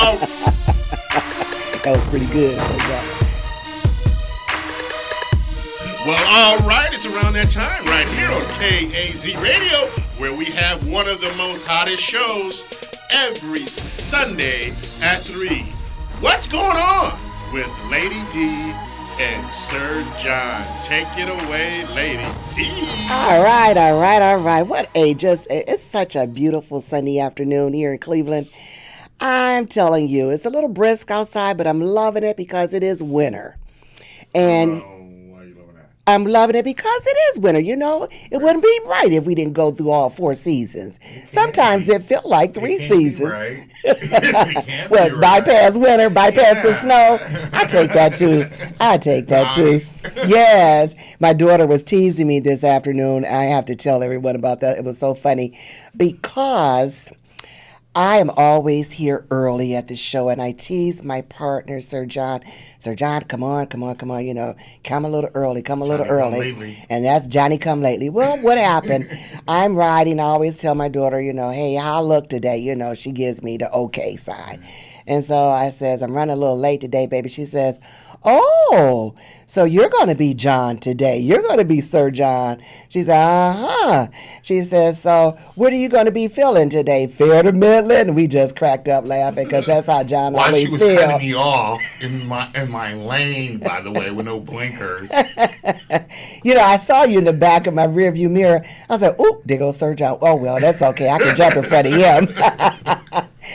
That was pretty good. So, Well, all right, it's around that time right here on KAZ Radio, where we have one of the most hottest shows every Sunday at 3. What's going on with Lady D and Sir John? Take it away, Lady D. all right. It's such a beautiful Sunday afternoon here in Cleveland. I'm telling you, it's a little brisk outside, but I'm loving it because it is winter. And Why are you loving that? I'm loving it because it is winter. You know, it wouldn't be right if we didn't go through all 4 seasons. Sometimes it felt like 3 seasons. Right. Well, bypass winter, bypass the snow. I take that too. Nice. Yes. My daughter was teasing me this afternoon. I have to tell everyone about that. It was so funny because I am always here early at the show, and I tease my partner, Sir John. Sir John, come on, you know, come a little early. Come lately. And that's Johnny come lately. Well, what happened? I'm riding. I always tell my daughter, you know, hey, how I look today? You know, she gives me the okay side. And so I says, I'm running a little late today, baby. She says, oh, so you're going to be John today. You're going to be Sir John. She said, uh-huh. She says, so what are you going to be feeling today? Fair to Midland? We just cracked up laughing because that's how John While she always was feels. cutting me off in my lane, by the way, with no blinkers. You know, I saw you in the back of my rearview mirror. I was like, oh, there goes Sir John. Oh, well, that's okay. I can jump in front of him.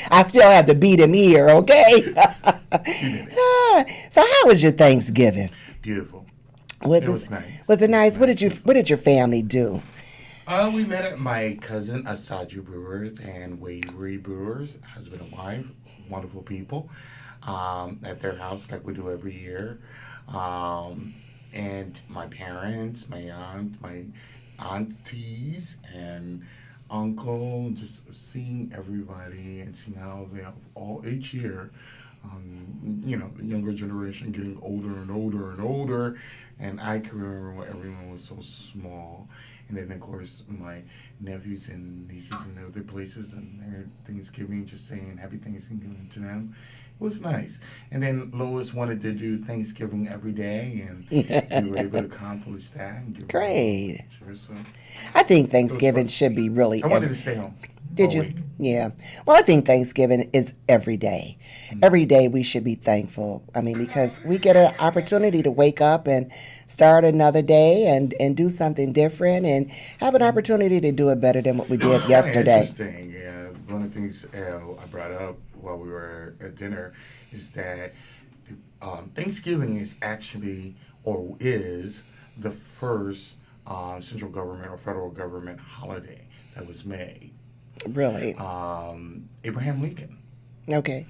I still have to beat him here, okay? So how was your Thanksgiving? Beautiful. It was nice. Was it nice? What did your family do? We met at my cousin Asaju Brewers and Wavery Brewers, husband and wife, wonderful people, at their house like we do every year. And my parents, my aunt, my aunties, and uncle, just seeing everybody and seeing how they have all each year, you know, the younger generation getting older and older and older. And I can remember when everyone was so small. And then, of course, my nephews and nieces in other places and their Thanksgiving, just saying happy Thanksgiving to them. It was nice. And then Lois wanted to do Thanksgiving every day, and we were able to accomplish that. And give her a Great. picture, so I think Thanksgiving should be really. I wanted to stay home. Did all you? week. Yeah. Well, I think Thanksgiving is every day. Every day we should be thankful. I mean, because we get an opportunity to wake up and start another day and do something different and have an opportunity to do it better than what we did Kinda yesterday. Interesting. Yeah. One of the things I brought up while we were at dinner is that Thanksgiving is actually or is the first central government or federal government holiday that was made. Really? Abraham Lincoln Okay.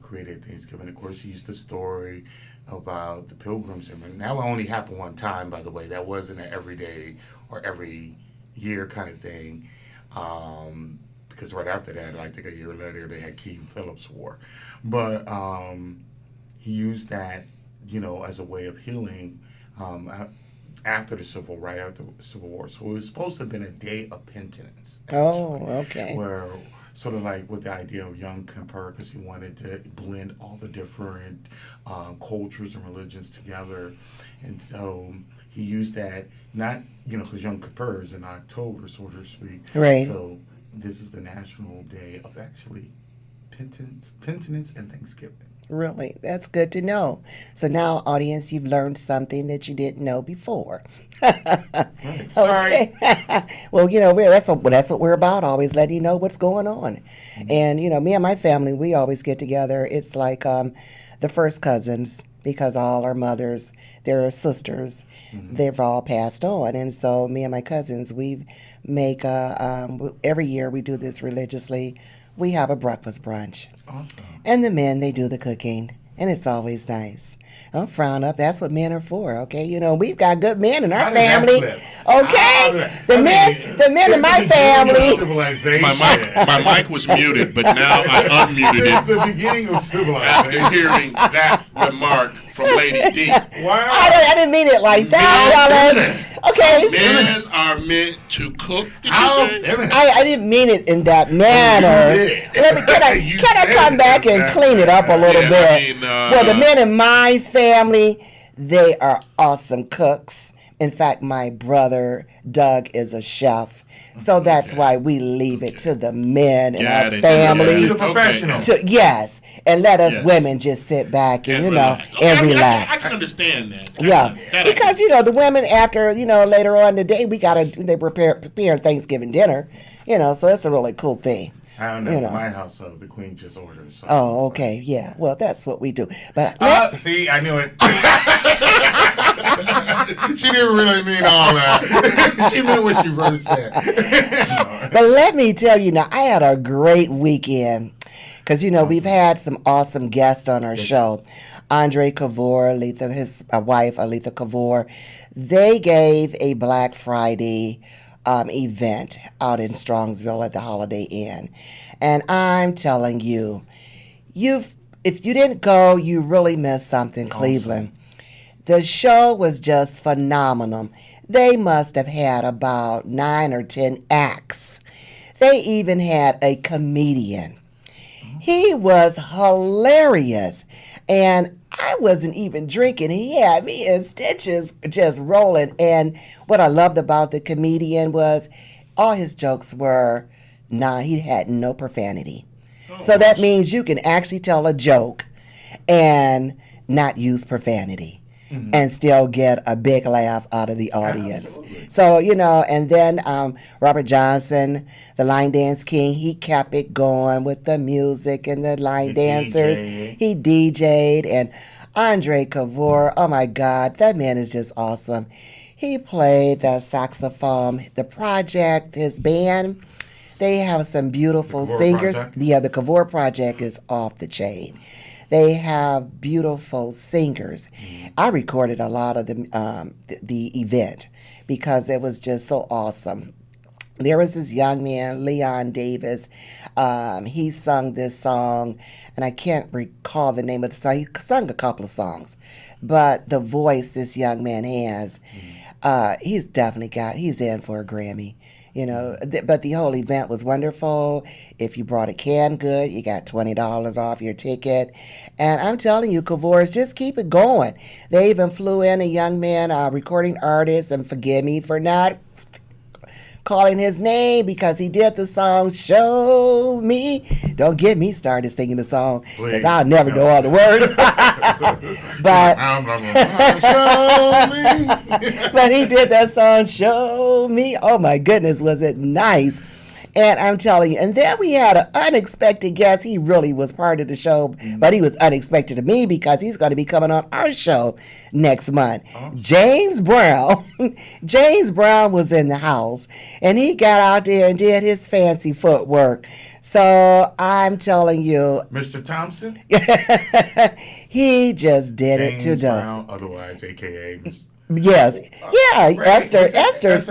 created Thanksgiving. Of course, he used the story about the Pilgrims. And that will only happen one time, by the way. That wasn't an everyday or every year kind of thing. Because right after that, I think a year later, they had King Philip's War. But he used that, you know, as a way of healing after the Civil War. So it was supposed to have been a day of penitence. Oh, Actually, okay. where sort of like with the idea of Yom Kippur, because he wanted to blend all the different cultures and religions together. And so he used that, not, you know, because Yom Kippur is in October, so to speak. Right. So this is the national day of actually penitence and Thanksgiving. Really? That's good to know. So now, audience, you've learned something that you didn't know before. Right. Sorry. Well, you know, that's what we're about, always letting you know what's going on. Mm-hmm. And, you know, me and my family, we always get together. It's like the first cousins, because all our mothers, their sisters, they've all passed on. And so me and my cousins, we make, every year we do this religiously. We have a breakfast brunch. Awesome. And the men, they do the cooking. And it's always nice. Don't frown up. That's what men are for, okay? You know, we've got good men in our How did that family. flip? Okay, the men in my family. My mic was muted, but now I unmuted Since it the beginning of after civilization. hearing that remark from Lady D. Wow. I didn't mean it like that, Feminist. Wallace. Okay, Men are meant to cook. Did How you say? feminist. I didn't mean it in that manner. You did. Can I You come said back it and that clean it up a little Yeah, bit? I mean, Well, the men in my family, they are awesome cooks. In fact, my brother Doug is a chef, so that's why we leave it to the men in Got our it. family. To the professionals. Yes, and let us Yes. women just sit back and relax. and I mean, relax. I can understand that. Yeah, That I because the women after later on in the day they prepare Thanksgiving dinner, so it's a really cool thing. I don't know. You know. My house, the queen just orders. So. Oh, okay, yeah. Well, that's what we do. But See, I knew it. She didn't really mean all that. She meant what she first said. but let me tell you now, I had a great weekend because we've had some awesome guests on our show. Andre Cavor, his wife Aletha Cavor, they gave a Black Friday event out in Strongsville at the Holiday Inn. And I'm telling you, if you didn't go, you really missed something, Cleveland. The show was just phenomenal. They must have had about 9 or 10 acts. They even had a comedian. He was hilarious. And I wasn't even drinking. He had me in stitches just rolling. And what I loved about the comedian was all his jokes were, he had no profanity. So that means you can actually tell a joke and not use profanity. And still get a big laugh out of the audience. Absolutely. So, and then Robert Johnson, the line dance king, he kept it going with the music and the line dancers. He DJ'd. And Andre Cavor, oh my God, that man is just awesome. He played the saxophone, the project, his band. They have some beautiful singers. Project? Yeah, the Cavor Project is off the chain. They have beautiful singers. I recorded a lot of the event because it was just so awesome. There was this young man, Leon Davis. He sung this song, and I can't recall the name of the song. He sung a couple of songs, but the voice this young man has, he's in for a Grammy. But the whole event was wonderful. If you brought a canned good, you got $20 off your ticket. And I'm telling you, Cavors, just keep it going. They even flew in a young man, recording artist, and forgive me for not calling his name because he did the song Show Me. Don't get me started singing the song because I'll never know all the words. But Show me. but he did that song Show Me. Oh my goodness, was it nice. And I'm telling you, and then we had an unexpected guest. He really was part of the show, but he was unexpected to me because he's going to be coming on our show next month. James Brown. James Brown was in the house, and he got out there and did his fancy footwork. So I'm telling you, Mr. Thompson? he just did it to James dust. Brown, otherwise AKA Mr. Yes. Yeah, Right.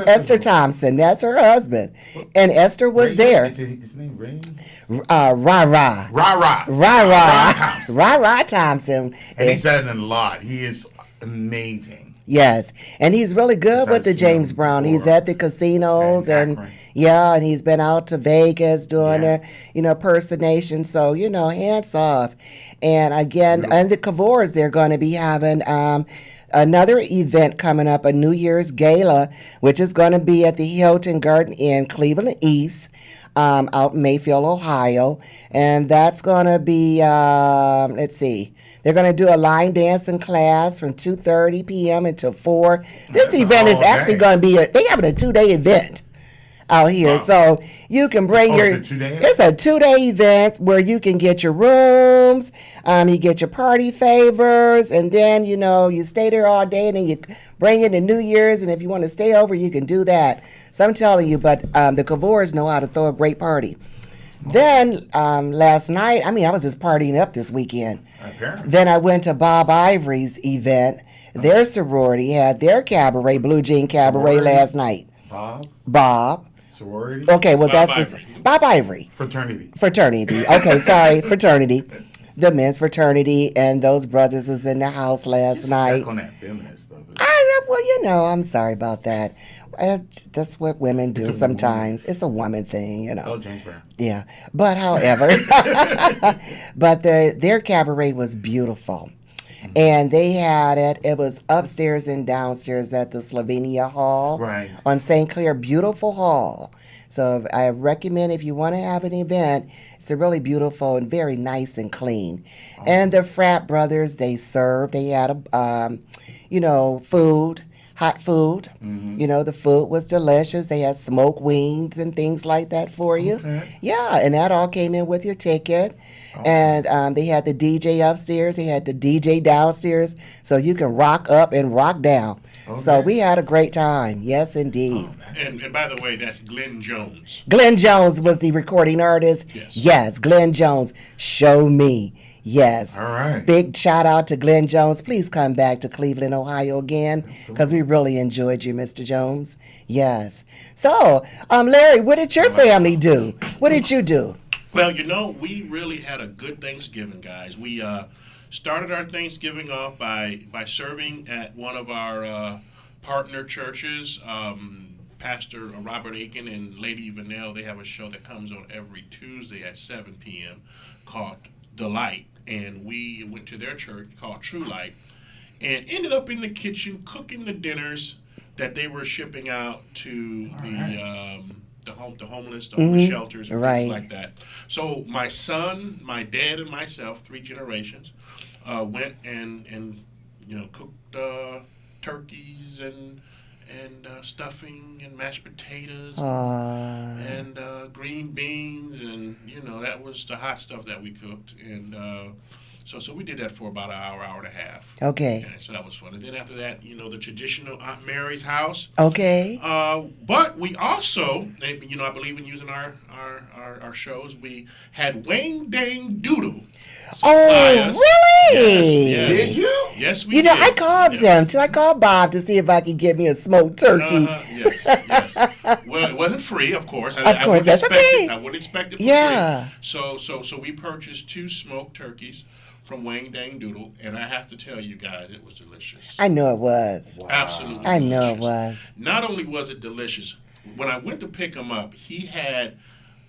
Esther Thompson. That's her husband. And Esther was Ray, there. Is his name Ray? Ra-Ra. Ra-Ra. Ra-Ra. Thompson. Ra-Ra Thompson. And he's done a lot. He is amazing. Yes, and he's really good with the I've seen James him Brown. He's before. at the casinos And and Akron. and he's been out to Vegas doing Yeah. their, impersonation. So, hands off. And again, and the Cavors, they're going to be having another event coming up, a New Year's gala, which is going to be at the Hilton Garden Inn, Cleveland East. Out in Mayfield, Ohio. And that's going to be, let's see, they're going to do a line dancing class from 2:30 p.m. until 4. This That's event is all actually day. going to be, they're having a 2-day event out here. Wow. So you can bring Oh, your, it's a 2-day? it's a 2-day event where you can get your rooms, you get your party favors, and then, you stay there all day and then you bring in the New Year's, and if you want to stay over, you can do that. So I'm telling you, but the Cavors know how to throw a great party. Then last night, I was just partying up this weekend. Apparently. Then I went to Bob Ivory's event, Their sorority had their cabaret, Blue Jean Cabaret, Sorority? last night. Bob. Sorority? Okay, well, Bob that's Ivory. Bob Ivory. Fraternity. Fraternity. Okay, sorry, fraternity. The men's fraternity, and those brothers was in the house last night. Stuck on that feminist stuff. Well, I'm sorry about that. That's what women do It's a sometimes. It's a woman thing. Oh, James Brown. Yeah, but however, but their cabaret was beautiful, and they had it. It was upstairs and downstairs at the Slovenia Hall, Right. on St. Clair. Beautiful hall. So I recommend if you want to have an event, it's a really beautiful and very nice and clean. And the frat brothers, they served. They had food. Hot food. The food was delicious. They had smoked wings and things like that for you. Okay. Yeah, and that all came in with your ticket. And they had the DJ upstairs. They had the DJ downstairs, so you can rock up and rock down. So Okay. we had a great time. Yes, indeed. And by the way, that's Glenn Jones. Glenn Jones was the recording artist. Yes. Glenn Jones. Show me. Yes. All right. Big shout out to Glenn Jones. Please come back to Cleveland, Ohio again, because we really enjoyed you, Mr. Jones. Yes. So, Larry, what did your family do? What did you do? Well, we really had a good Thanksgiving, guys. We started our Thanksgiving off by serving at one of our partner churches. Pastor Robert Aiken and Lady Vanell, they have a show that comes on every Tuesday at 7 p.m. called Delight. And we went to their church called True Light and ended up in the kitchen cooking the dinners that they were shipping out to the homeless, the homeless shelters, and Right. things like that. So my son, my dad, and myself, 3 generations, went and cooked turkeys and stuffing and mashed potatoes and green beans, and that was the hot stuff that we cooked. And so we did that for about an hour and a half. Okay. And so that was fun. And then after that, the traditional Aunt Mary's house. Okay. But we also, I believe in using our shows. We had Wang Dang Doodle. Oh, really? Yes. Did you? Yes, we did. I called them too. I called Bob to see if I could get me a smoked turkey. Yes. Well, it wasn't free, of course. Of course, that's okay. I wouldn't expect it for Yeah. free. So we purchased 2 smoked turkeys from Wang Dang Doodle, and I have to tell you guys, it was delicious. I know it was. Absolutely I know it delicious. was. Not only was it delicious, when I went to pick him up, he had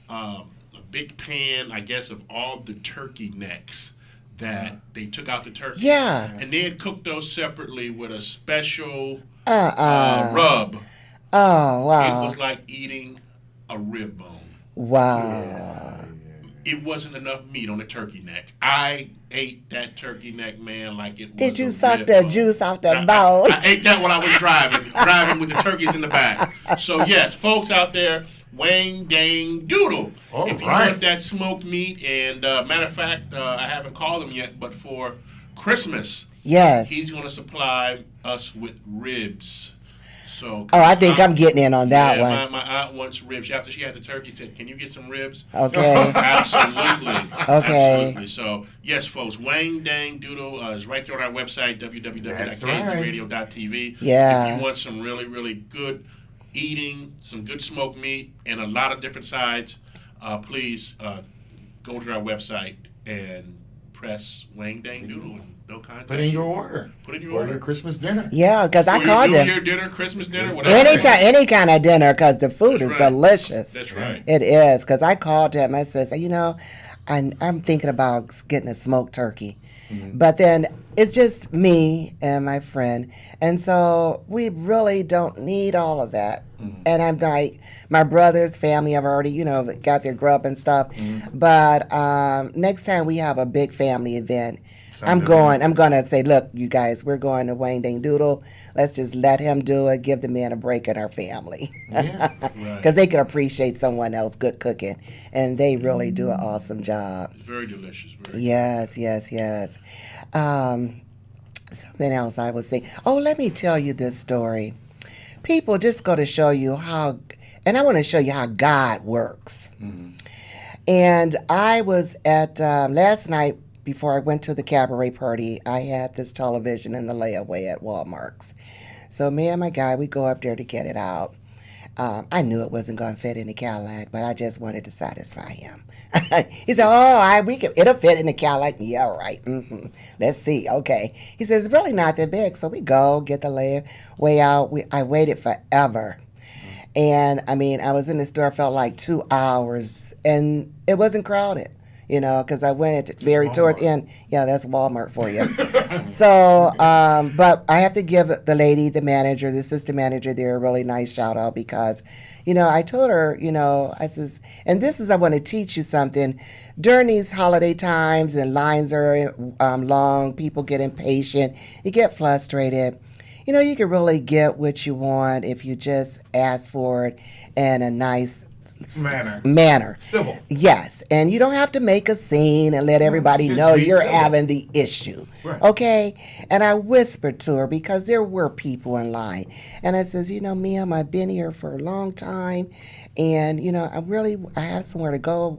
a big pan, I guess, of all the turkey necks that they took out the turkey. Yeah. And they had cooked those separately with a special Uh-uh. rub. Oh, It wow. was like eating a rib bone. Wow. It wasn't enough meat on the turkey neck. I ate that turkey neck, man, like it was Did you a suck rib the bone. juice off the I bone? ate that while I was driving with the turkeys in the back. So yes, folks out there, Wang Dang Doodle. All if you right. want that smoked meat, and matter of fact, I haven't called him yet, but for Christmas, Yes. he's going to supply us with ribs. So, Oh, I think I'm getting in on that yeah, one. My aunt wants ribs. After she had the turkey, said, "Can you get some ribs?" Okay. Absolutely. Okay. Absolutely. So, yes, folks, Wang Dang Doodle is right there on our website, www.kzradio.tv. Yeah. If you want some really, really good eating, some good smoked meat, and a lot of different sides, please go to our website and press Wang Dang Doodle and they'll contact Put in your you. order. Put in your Or order. your Christmas dinner. Yeah, because I For called your New them. Year dinner, Christmas dinner, whatever. Anytime, any kind of dinner, because the food That's is right. delicious. That's right. It is, because I called him. I said, I'm thinking about getting a smoked turkey. But then it's just me and my friend. And so we really don't need all of that. And I'm like, my brother's family have already, got their grub and stuff. But next time we have a big family event, I'm going to say, look, you guys, we're going to Wang Dang Doodle. Let's just let him do it. Give the man a break in our family. Yeah. Because they can appreciate someone else good cooking. And they really do an awesome job. It's very delicious. Very Yes. Something else I was thinking. Oh, let me tell you this story. People, just go to show you how, and I want to show you how God works. And I was at, last night, before I went to the cabaret party, I had this television in the layaway at Walmart's. So me and my guy, we go up there to get it out. I knew it wasn't going to fit in the Cadillac, but I just wanted to satisfy him. He said, "Oh, it'll fit in the Cadillac." Yeah, all right. Let's see. Okay. He says, "It's really not that big." So we go get the layaway out. I waited forever. And I mean, I was in the store, felt like 2 hours, and it wasn't crowded, because I went at very toward the end. Yeah, that's Walmart for you. So, but I have to give the lady, the manager, the assistant manager there, a really nice shout out because, I told her, I says, and this is, I want to teach you something. During these holiday times and lines are long, people get impatient, you get frustrated. You can really get what you want if you just ask for it in a nice manner. Civil. Yes. And you don't have to make a scene and let everybody Just know be you're civil. having the issue. Right. Okay? And I whispered to her because there were people in line. And I says, ma'am, I've been here for a long time. And, I have somewhere to go.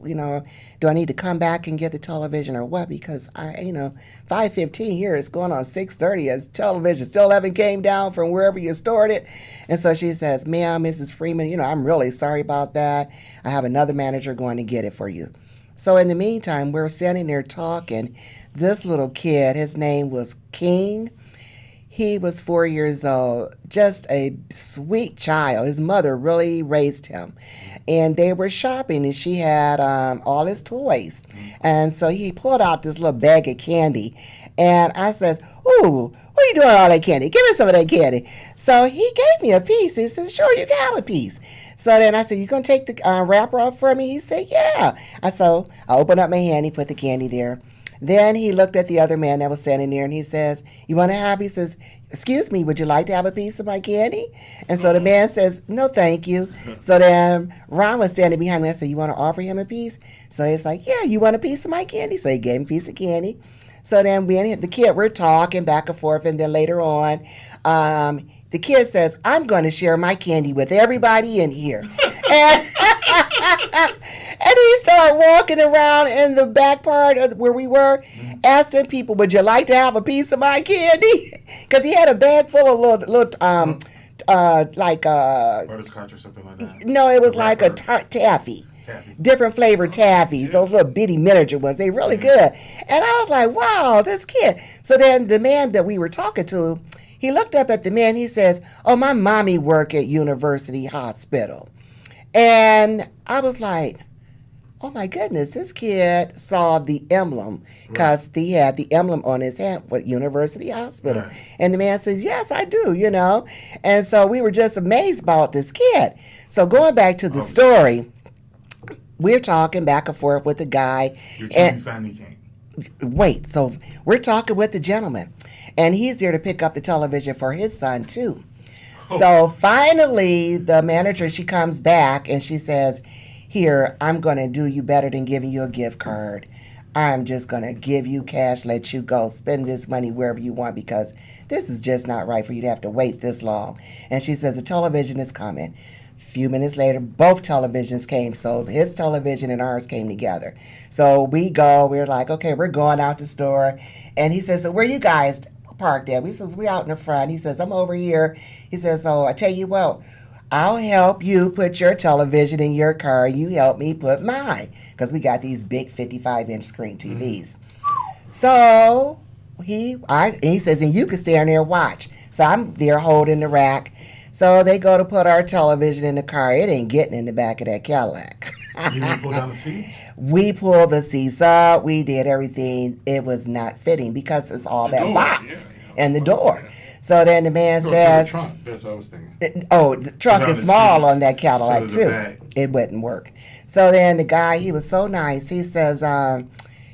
Do I need to come back and get the television or what? Because 5:15 here, it's going on 6:30 as television still haven't came down from wherever you stored it. And so she says, "Ma'am, Mrs. Freeman, I'm really sorry about that. I have another manager going to get it for you." So in the meantime, we're standing there talking. This little kid, his name was King. He was 4 years old, just a sweet child. His mother really raised him. And they were shopping, and she had all his toys. And so he pulled out this little bag of candy. And I says, "Ooh, what are you doing with all that candy? Give me some of that candy." So he gave me a piece. He said, "Sure, you can have a piece." So then I said, "You going to take the wrapper off for me?" He said, "Yeah." So I opened up my hand. He put the candy there. Then he looked at the other man that was standing there and he says, "You want to have?" He says, "Excuse me, would you like to have a piece of my candy?" And so the man says, "No, thank you." So then Ron was standing behind me. I said, "You want to offer him a piece?" So he's like, "Yeah, you want a piece of my candy?" So he gave him a piece of candy. So then the kid, we're talking back and forth. And then later on, the kid says, "I'm going to share my candy with everybody in here." And and he started walking around in the back part of where we were, asking people, "Would you like to have a piece of my candy?" Because he had a bag full of little Butterscotch or something like that. no, it was like a Wrapper. taffy. Taffy. Different flavored taffies, those little bitty miniature ones. They really good. And I was like, wow, this kid. So then the man that we were talking to, he looked up at the man. He says, "Oh, my mommy work at University Hospital." And I was like, oh my goodness, this kid saw the emblem because he had the emblem on his hand with University Hospital. Right. And the man says, "Yes, I do, And so we were just amazed about this kid. So going back to the story, we're talking back and forth with the guy. Your and TV family came. wait, so we're talking with the gentleman, and he's there to pick up the television for his son too. So finally, the manager, she comes back and she says, "Here, I'm going to do you better than giving you a gift card. I'm just going to give you cash, let you go, spend this money wherever you want because this is just not right for you to have to wait this long." And she says, "The television is coming." A few minutes later, both televisions came. So his television and ours came together. So we're like, okay, we're going out the store. And he says, "So where you guys parked at?" We says, "We out in the front." He says, "I'm over here." He says, "So I tell you what, I'll help you put your television in your car. You help me put mine." Because we got these big 55-inch screen TVs. So he says, "And you can stay in there and watch." So I'm there holding the rack. So they go to put our television in the car. It ain't getting in the back of that Cadillac. You didn't pull down the seats? We pulled the seats up. We did everything. It was not fitting because it's all that door, box yeah. and the door. So then the man Go through says, the trunk. That's what I was thinking. the trunk Down is the small streets. on that Cadillac So the too. bag. It wouldn't work. So then the guy, he was so nice. He says,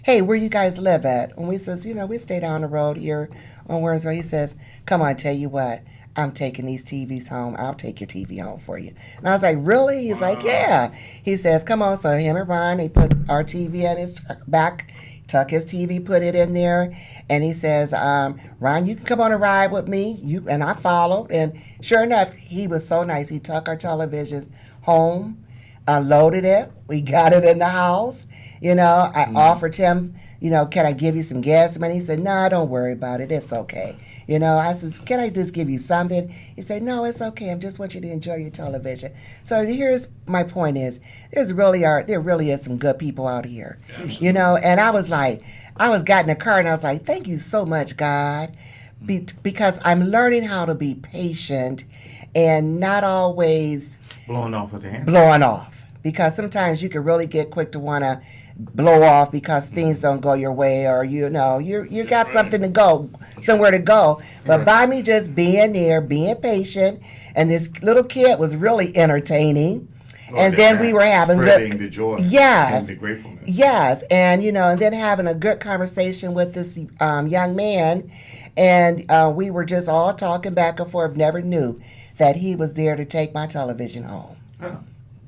"Hey, where you guys live at?" And we says, "We stay down the road here on Wormsville." He says, "Come on, tell you what, I'm taking these TVs home. I'll take your TV home for you." And I was like, "Really?" He's like, "Yeah." He says, "Come on." So him and Ron, they put our TV in his back, tuck his TV, put it in there. And he says, "Ron, you can come on a ride with me." And I followed. And sure enough, he was so nice. He took our televisions home. unloaded it. We got it in the house. You know, I offered him, you know, can I give you some gas money? He said, no, don't worry about it. It's okay. You know, I said, can I just give you something? He said, no, it's okay. I just want you to enjoy your television. So here's my point is, there really is some good people out here. You know, and I was got in the car and I was like, thank you so much, God, because I'm learning how to be patient and not always Blowing off with the hand. blowing off, because sometimes you can really get quick to want to blow off because things don't go your way, or you know you got something to go somewhere to go. But by me just being there, being patient, and this little kid was really entertaining, and then we were having spreading the joy, yes, and the gratefulness. yes, and you know, and then having a good conversation with this young man, and we were just all talking back and forth. Never knew that he was there to take my television home. Oh.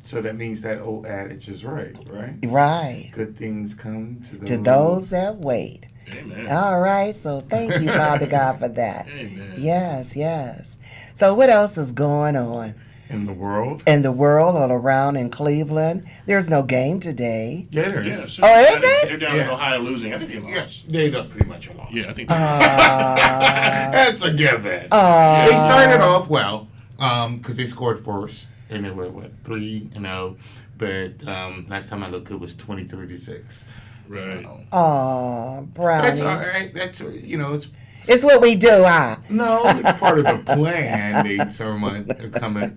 So that means that old adage is right? Right. Good things come to To those that wait. Amen. All right. So thank you, Father God, for that. Amen. Yes, yes. So what else is going on in the world. in the world all around in Cleveland? There's no game today. Yeah, there Yeah, is. so Oh, is it? They're down in Yeah. Ohio losing. I think they Yeah, lost. they got pretty much lost. Yeah, I think. That's a given. They started off well because they scored first, and they were 3-0. But last time I looked, it was 23-6. Right. So, Oh, that's brownies. all right. That's it's It's what we do, huh? no, it's part of the plan.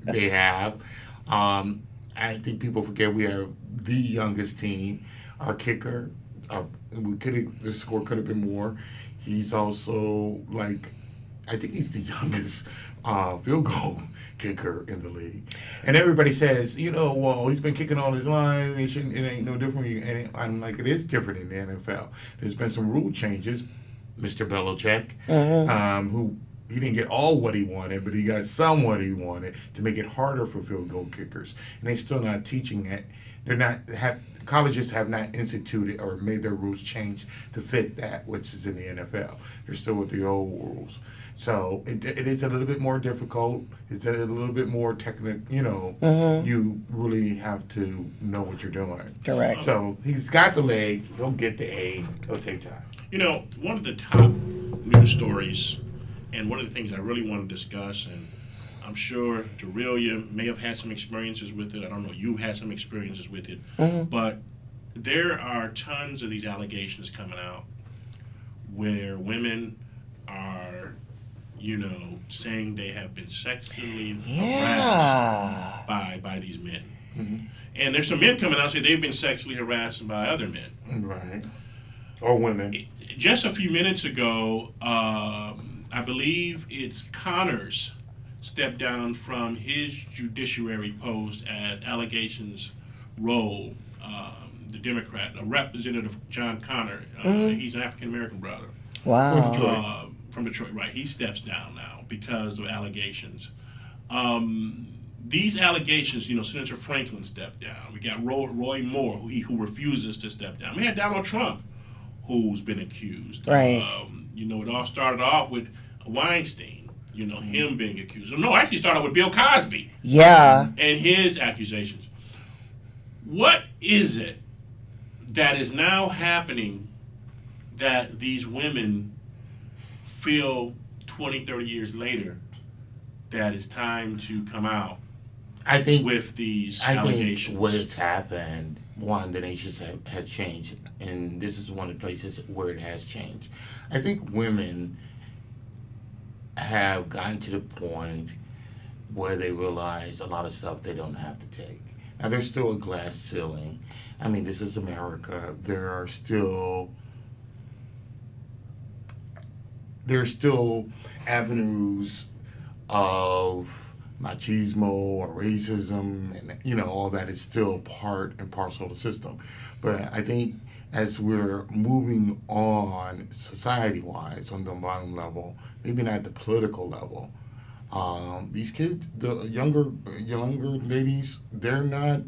They have. I think people forget we have the youngest team. Our kicker, the score could have been more. He's also I think he's the youngest field goal kicker in the league. And everybody says, well, he's been kicking all his life. It ain't no different. And I'm like, it is different in the NFL. There's been some rule changes. Mr. Belichick, who he didn't get all what he wanted, but he got some what he wanted to make it harder for field goal kickers. And they're still not teaching it. Colleges have not instituted or made their rules change to fit that which is in the NFL. They're still with the old rules. So it is a little bit more difficult. It's a little bit more technical. You really have to know what you're doing. Correct. So he's got the leg. He'll get the A. It'll take time. One of the top news stories, and one of the things I really want to discuss, and I'm sure Darelia may have had some experiences with it. I don't know, you've had some experiences with it. But there are tons of these allegations coming out where women are, saying they have been sexually harassed by these men. And there's some men coming out saying they've been sexually harassed by other men. Right. Or women. Just a few minutes ago, I believe it's Connors stepped down from his judiciary post as allegations roll. The Democrat, Representative John Connor, he's an African American brother. Wow. From Detroit, right? He steps down now because of allegations. These allegations, Senator Franklin stepped down. We got Roy Moore, who refuses to step down. We had Donald Trump, who's been accused. Right. It all started off with Weinstein, him being accused. No, actually started with Bill Cosby. Yeah. And his accusations. What is it that is now happening that these women feel 20, 30 years later that it's time to come out I think with these I allegations? think what has happened, one, the nations have changed, and this is one of the places where it has changed. I think women have gotten to the point where they realize a lot of stuff they don't have to take. Now, there's still a glass ceiling. I mean, this is America. There's still avenues of machismo or racism, and all that is still part and parcel of the system. But I think as we're moving on society-wise on the bottom level, maybe not the political level, these kids, the younger ladies, they're not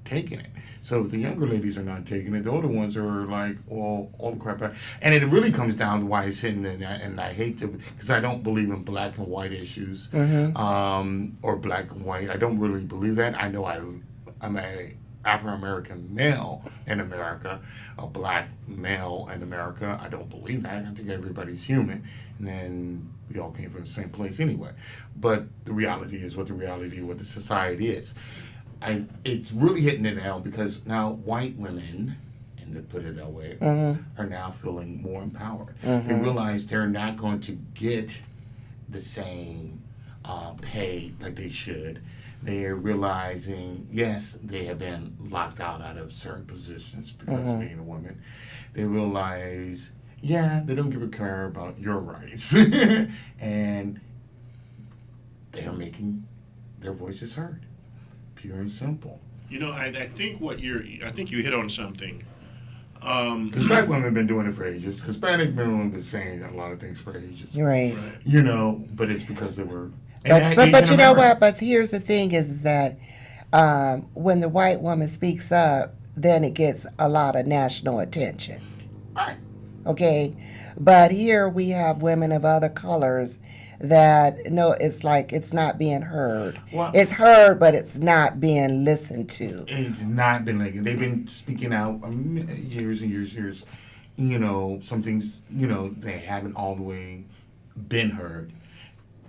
taking it. So if the younger ladies are not taking it, the older ones are like, well, all the crap. And it really comes down to why it's hitting, and I hate to, because I don't believe in black and white issues, or black and white. I don't really believe that. I know I'm a African American male in America, a black male in America. I don't believe that. I think everybody's human, and then we all came from the same place anyway. But the reality is what the society is. It's really hitting it now because now white women, and to put it that way, are now feeling more empowered. They realize they're not going to get the same pay like they should. They're realizing, yes, they have been locked out of certain positions because of being a woman. They realize, yeah, they don't give a care about your rights. And they are making their voices heard. Pure and simple. You know, I think I think you hit on something. Because black women have been doing it for ages. Hispanic women have been saying a lot of things for ages. Right. You know, but it's because they were. But you know what? But here's the thing: is that when the white woman speaks up, then it gets a lot of national attention. Right. Okay, but here we have women of other colors that no, it's like it's not being heard. Well, it's heard, but it's not being listened to. It's not been like they've been speaking out years and years. You know, some things, you know, they haven't all the way been heard.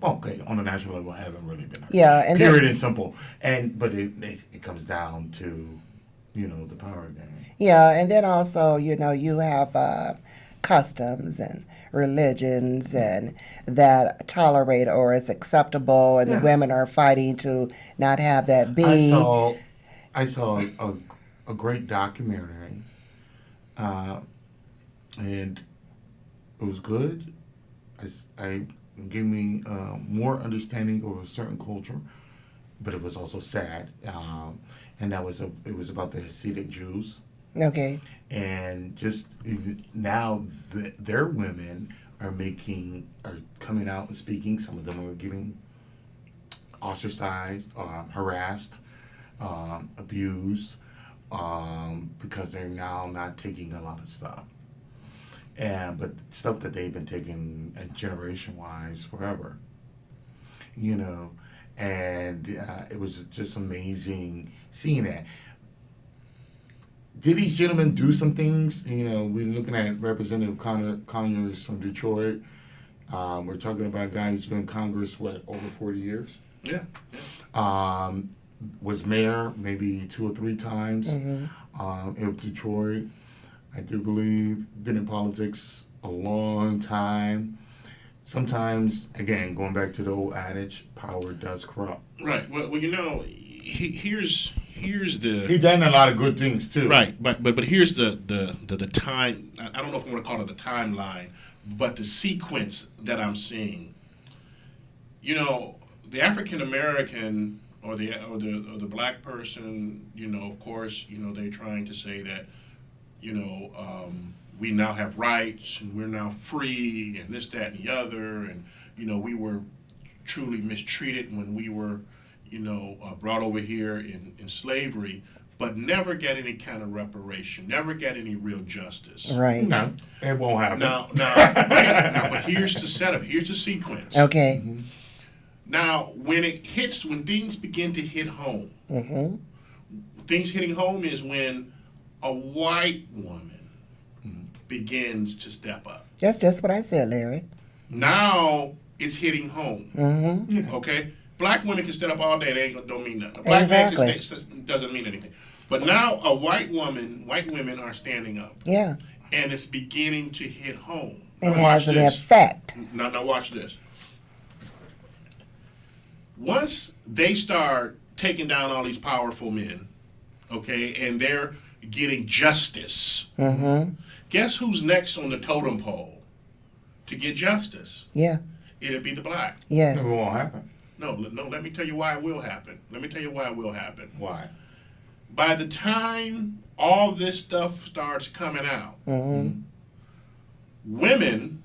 Okay, on a national level, haven't really been heard. Yeah, and period and simple. But it comes down to, you know, the power game. Yeah, and then also, you know, you have customs and religions and that tolerate or it's acceptable, and the women are fighting to not have that be. I saw a great documentary, and it was good. I gave me more understanding of a certain culture, but it was also sad. And it was about the Hasidic Jews. Okay. And just now their women are coming out and speaking. Some of them are getting ostracized, harassed, abused, because they're now not taking a lot of stuff. But stuff that they've been taking generation-wise forever, you know, and it was just amazing seeing that. Did these gentlemen do some things? You know, we're looking at Representative Conyers from Detroit. We're talking about a guy who's been in Congress, over 40 years? Yeah. Was mayor maybe 2 or 3 times in Detroit. I do believe, been in politics a long time. Sometimes, again, going back to the old adage, power does corrupt. Right. Well, you know, here's the. He's done a lot of good things too. Right, but here's the time. I don't know if I want to call it the timeline, but the sequence that I'm seeing. You know, the African American or the black person. You know, of course, you know they're trying to say that. You know, we now have rights and we're now free and this, that, and the other. And, you know, we were truly mistreated when we were, you know, brought over here in slavery, but never get any kind of reparation, never get any real justice. Right. No, it won't happen. Now, but here's the setup. Here's the sequence. Okay. Mm-hmm. Now, when things begin to hit home, things hitting home is when a white woman begins to step up. That's just what I said, Larry. Now it's hitting home. Mm-hmm. Okay? Black women can stand up all day. They don't mean nothing. A black Exactly. man can stay, doesn't mean anything. But now white women are standing up. Yeah. And it's beginning to hit home. It Now has watch an this. effect. Now watch this. Once they start taking down all these powerful men, okay, and they're getting justice, guess who's next on the totem pole to get justice? Yeah. It'll be the black. Yes. It won't happen. No, let me tell you why it will happen. Why? By the time all this stuff starts coming out, women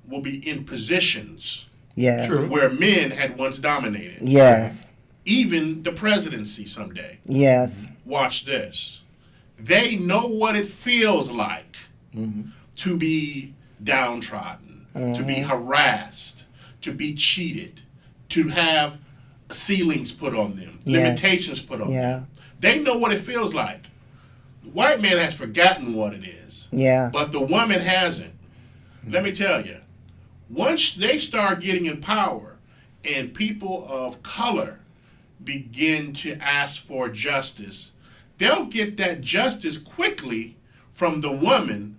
will be in positions Yes. True. where men had once dominated. Yes. Even the presidency someday. Yes. Watch this. They know what it feels like to be downtrodden, to be harassed, to be cheated, to have ceilings put on them, Yes. limitations put on Yeah. them. They know what it feels like. The white man has forgotten what it is, Yeah. but the woman hasn't. Let me tell you, once they start getting in power and people of color begin to ask for justice, they'll get that justice quickly from the woman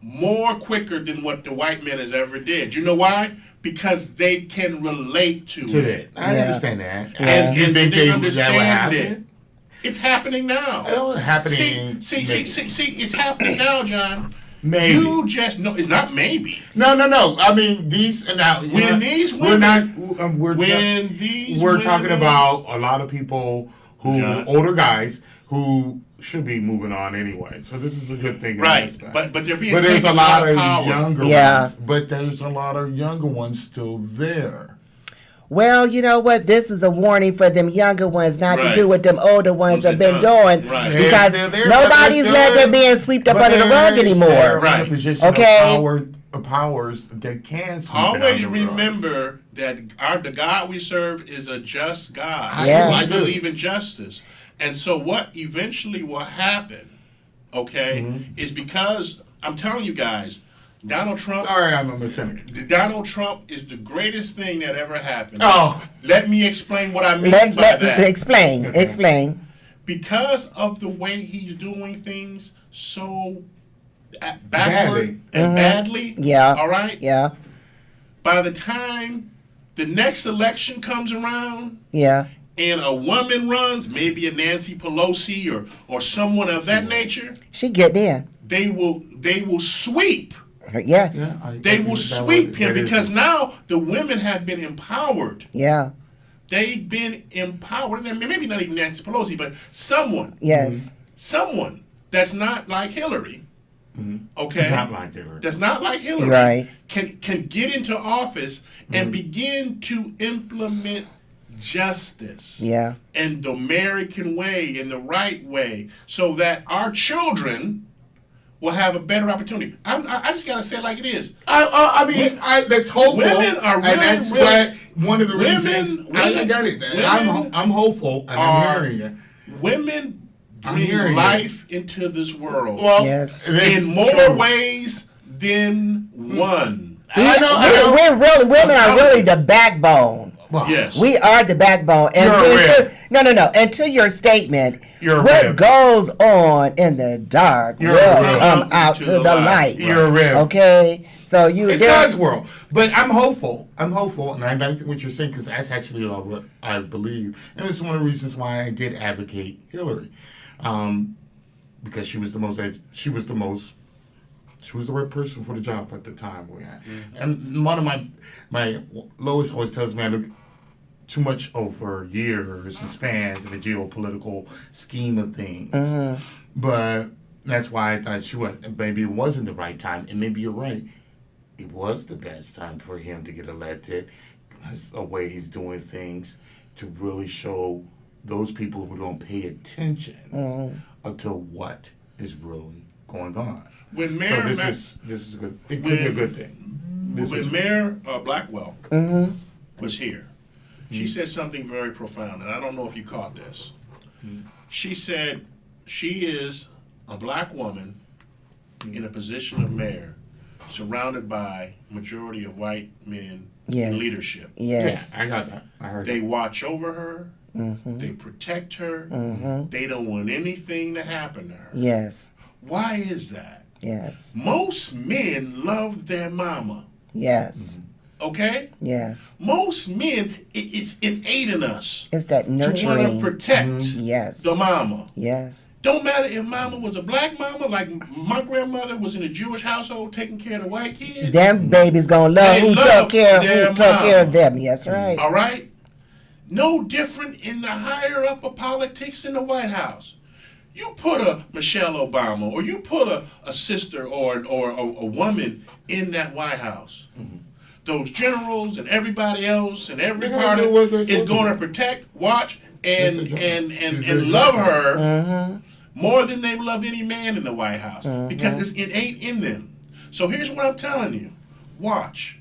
more quicker than what the white man has ever did. You know why? Because they can relate to it. I Yeah. understand that. Yeah. And you think they that would understand happen? it. It's happening now. It was happening. See, it's happening now, John. Maybe. You just know it's not maybe. No. I mean, these now. When these we're women- not. We're When these we're talking women- about a lot of people who Yeah. older guys who should be moving on anyway. So this is a good thing. in that Right, aspect. but they're being But there's a taken lot out of power. younger Yeah. ones. But there's a lot of younger ones still there. Well, you know what? This is a warning for them younger ones not to Right. do what them older ones What have they been done. doing Right. because They're there, nobody's but letting they're them being swept up But under the rug they're anymore. still Right. in a position Okay. of powers that can sweep it Always under the rug. remember that the God we serve is a just God. Yes. I I do. believe in justice. And so what eventually will happen, okay, is because I'm telling you guys, Donald Trump Sorry, I'm a cynic. Donald Trump is the greatest thing that ever happened. Oh. Let me explain what I mean Let's by that. explain. Because of the way he's doing things so backward Badly. and badly. Yeah. All right. Yeah. By the time the next election comes around Yeah. and a woman runs, maybe a Nancy Pelosi or someone of that nature, She getting in. they will sweep. Yes. Yeah, They will sweep him that is- because now the women have been empowered. Yeah. They've been empowered. And maybe not even Nancy Pelosi, but someone Yes. that's not like Hillary. Okay, Not like Hillary. that's not like Hillary. Right. Can get into office and begin to implement justice. Yeah. And the American way, in the right way, so that our children will have a better opportunity. I just gotta say it like it is. I mean, that's hopeful. Women are really, and that's really- why one of the women- reasons I women- got it. women I'm hopeful, and are- I'm hearing you. Women I'm bring hearing you. life into this world Yes. That's in more true. ways than one. I know. Women are really the backbone. Well, Yes. We are the backbone. And You're a rib. no. And to your statement, You're a what rib. goes on in the dark You're a will rib. come out to the light. You're a rib. Okay, so It's God's world, but I'm hopeful. I'm hopeful, and I like what you're saying because that's actually what I believe, and it's one of the reasons why I did advocate Hillary, because she was the right person for the job at the time we had. And one of my Lois always tells me I look too much over years and spans in the geopolitical scheme of things, but that's why I thought she was. Maybe it wasn't the right time, and maybe you're right. It was the best time for him to get elected. That's the way he's doing things to really show those people who don't pay attention to what is really going on. When So Mayor this is a good. It could be a good thing. This when is- Mayor Blackwell was here, she said something very profound, and I don't know if you caught this. She said she is a black woman in a position of mayor, surrounded by majority of white men Yes. in leadership. yes, Yeah, I got that. I heard They that. watch over her. They protect her. They don't want anything to happen to her. yes, Why is that? yes, Most men love their mama. yes, Okay? yes. Most men, it's innate in us It's that to want to nurturing. protect Yes, the mama. yes, Don't matter if mama was a black mama, like my grandmother was in a Jewish household taking care of the white kids. them babies gonna love They who love took care their of mama. them. Yes, right. All right? No different in the higher up of politics in the White House. You put a Michelle Obama or you put a sister or a woman in that White House. Those generals and everybody else and every They're gonna party do what they're is supposed to going to do. protect, watch, and That's their job. and She's and, their and love job. her more than they love any man in the White House because it's innate in them. So here's what I'm telling you: watch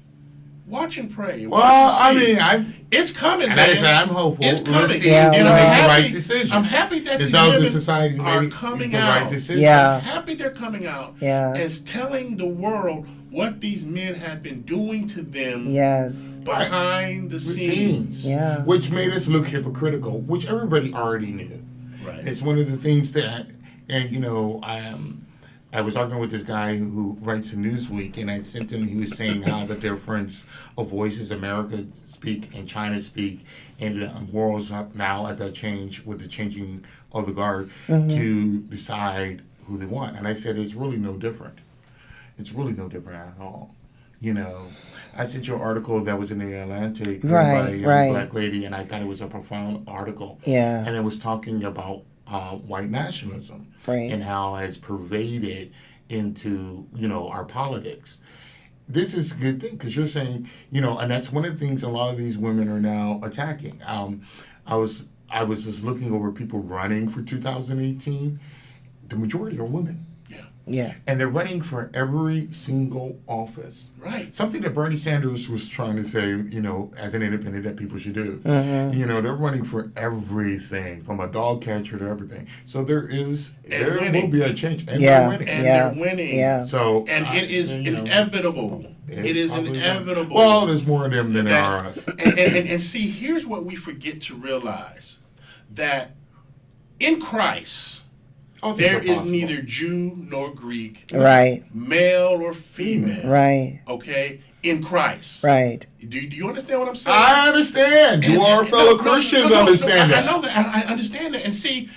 Watch and pray. Well, Watch I and see. mean, It's coming, and man. like I said, I'm hopeful. It's coming. Let's see Yeah, who well. make the happy, right decision. I'm happy that It's these how the women society are made coming the out. right decision. Yeah. I'm happy they're coming out Yeah. and telling the world what these men have been doing to them Yes. behind the scenes. Yeah. Which made us look hypocritical, which everybody already knew. Right. It's one of the things that, and I was arguing with this guy who writes in Newsweek, and I sent him. He was saying how the difference of voices America speak and China speak, and the world's up now at that change with the changing of the guard to decide who they want. And I said it's really no different. It's really no different at all. I sent you an article that was in the Atlantic written by a Right. black lady, and I thought it was a profound article. Yeah. And it was talking about white nationalism Right. and how it's pervaded into our politics. This is a good thing because you're saying and that's one of the things a lot of these women are now attacking. I was just looking over people running for 2018. The majority are women. Yeah. And they're running for every single office. Right. Something that Bernie Sanders was trying to say, as an independent that people should do. They're running for everything, from a dog catcher to everything. So there winning. will be a change. And Yeah. they're winning. And Yeah. they're winning. Yeah. So And it is inevitable. It is probably inevitable. Well, there's more of them than there are us. And see, here's what we forget to realize. That in Christ, All things there are is possible. neither Jew nor Greek, Right. male or female. Right. Okay? In Christ. Right. Do you understand what I'm saying? I understand. You our fellow Christians understand I that. know that. I understand that. And see,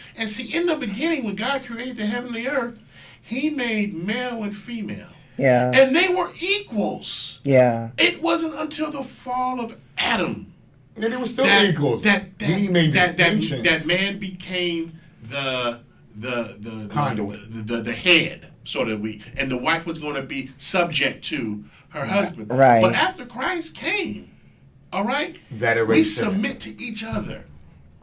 in the beginning, when God created the heaven and the earth, He made male and female, Yeah. and they were equals. Yeah. It wasn't until the fall of Adam And it was still that equals. that we made distinctions. that man became the Conduit. the head, so that and the wife was going to be subject to her husband. Right. But after Christ came, all right, That we erased it. submit to each other.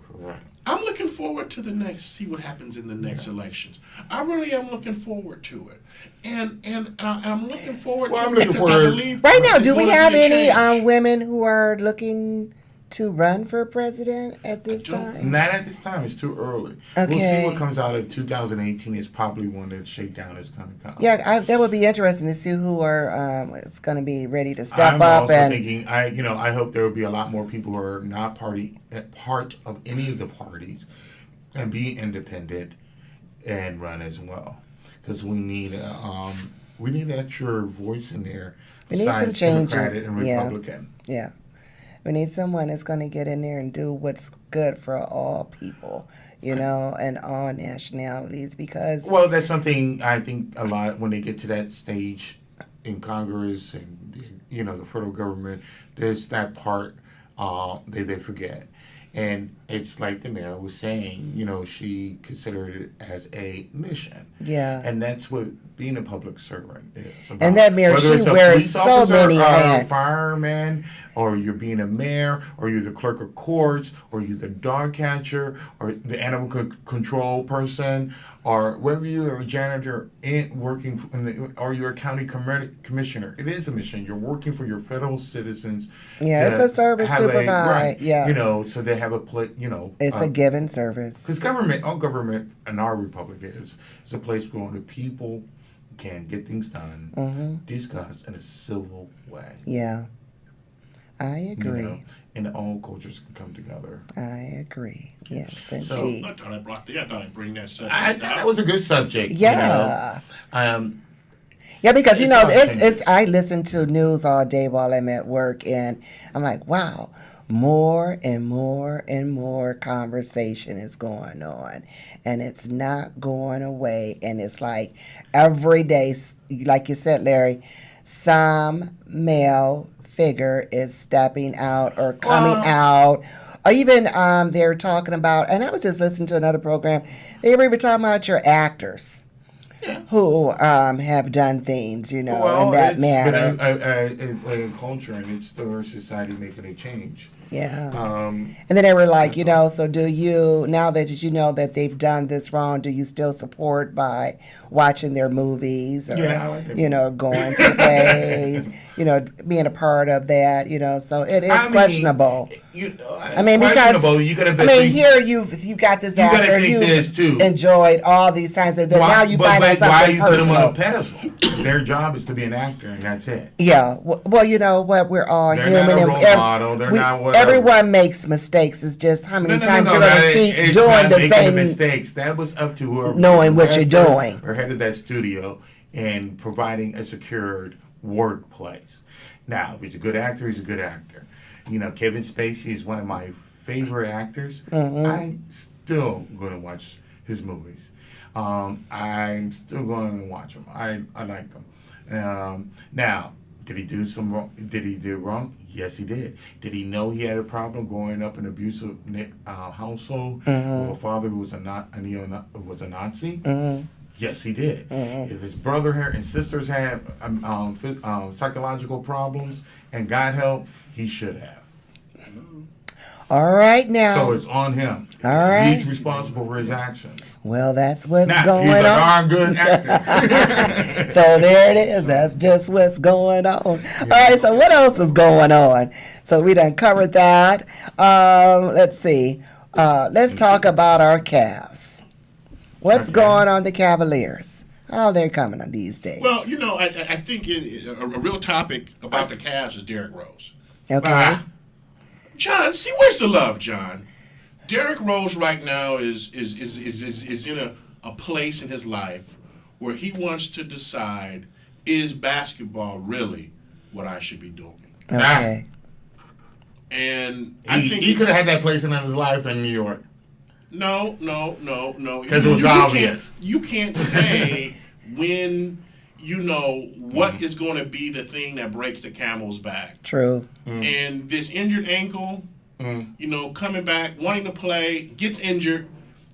Correct. I'm looking forward to the next. See what happens in the next elections. I really am looking forward to it, and I'm looking forward. Well, to I'm it looking because I forward- believe Right now, there's do we gonna be have a any change. women who are looking to run for president at this time? Not at this time. It's too early. We'll see Okay. what comes out of 2018. Is probably when the shakedown is going to come. Yeah, that would be interesting to see who are it's going to be ready to step I'm up also and thinking. I hope there will be a lot more people who are not part of any of the parties, and be independent and run as well. Because we need an extra voice in there. We need some besides changes, Democratic and yeah. Republican. yeah. We need someone that's going to get in there and do what's good for all people, and all nationalities because Well, that's something I think a lot when they get to that stage in Congress and the federal government, there's that part they forget. And it's like the mayor was saying, she considered it as a mission. yeah. And that's what being a public servant is about. And that mayor, Whether she it's a wears police so officer many or a hats. fireman, or you're being a mayor, or you're the clerk of courts, or you're the dog catcher, or the animal control person, or whether you're a janitor working or you're a county commissioner. It is a mission. You're working for your federal citizens. Yeah, it's a service to provide, Right, yeah. so they have a place. It's a given service. Because all government in our republic is a place where the people can get things done, discuss in a civil way. Yeah. I agree. And all cultures can come together. I agree. Yes, So- indeed. I thought I'd bring that subject. I thought that was a good subject. Yeah. Yeah, because It's about it's changes. I listen to news all day while I'm at work, and I'm like, wow, more and more and more conversation is going on, and it's not going away. And it's like every day, like you said, Larry, some male figure is stepping out or coming out. Or even they're talking about, and I was just listening to another program, they were even talking about your actors who have done things, in that it's manner. been a culture, and it's our society making a change. Yeah. Um, And then they were like, so do you, now that you know that they've done this wrong, do you still support by watching their movies or, Yeah, I like their going to plays, being a part of that, so it is questionable. It's I mean, because questionable. You gotta here you've got this You gotta actor think you this, too. enjoyed all these times, and then now you find out why something you put them on a personal. pedestal? Their job is to be an actor, and that's it. Yeah, well, you know what? We're all They're human, not a and role model. They're not whatever. everyone makes mistakes. It's just how many times you're that- going to keep it's doing not the making same. mistakes. That was up to whoever Knowing what you're director doing. or head of that studio and providing a secured workplace. Now, if he's a good actor, he's a good actor. Kevin Spacey is one of my favorite actors. Mm-hmm. I'm still going to watch his movies. I'm still going to watch them. I like them. Now, did he do some wrong? Did he do wrong? Yes, he did. Did he know he had a problem growing up in an abusive household with a father who was a Nazi? Yes, he did. If his brother and sisters had psychological problems and got help, he should have. All right now. So it's on him. All right. He's responsible for his actions. Well, that's what's Now, going he's a on. darn good actor. So there it is. That's just what's going on. All right. So what else is going on? So we done covered that. Let's see. Let's talk about our Cavs. What's going on the Cavaliers? How they're coming on these days? Well, I think a real topic about the Cavs is Derrick Rose. Okay. John, see, where's the love, John? Derrick Rose right now is in a place in his life where he wants to decide, is basketball really what I should be doing? Okay. And I think he could have had that place in his life in New York. No. Because it was obvious. You can't say when what is going to be the thing that breaks the camel's back. True. And this injured ankle, coming back, wanting to play, gets injured.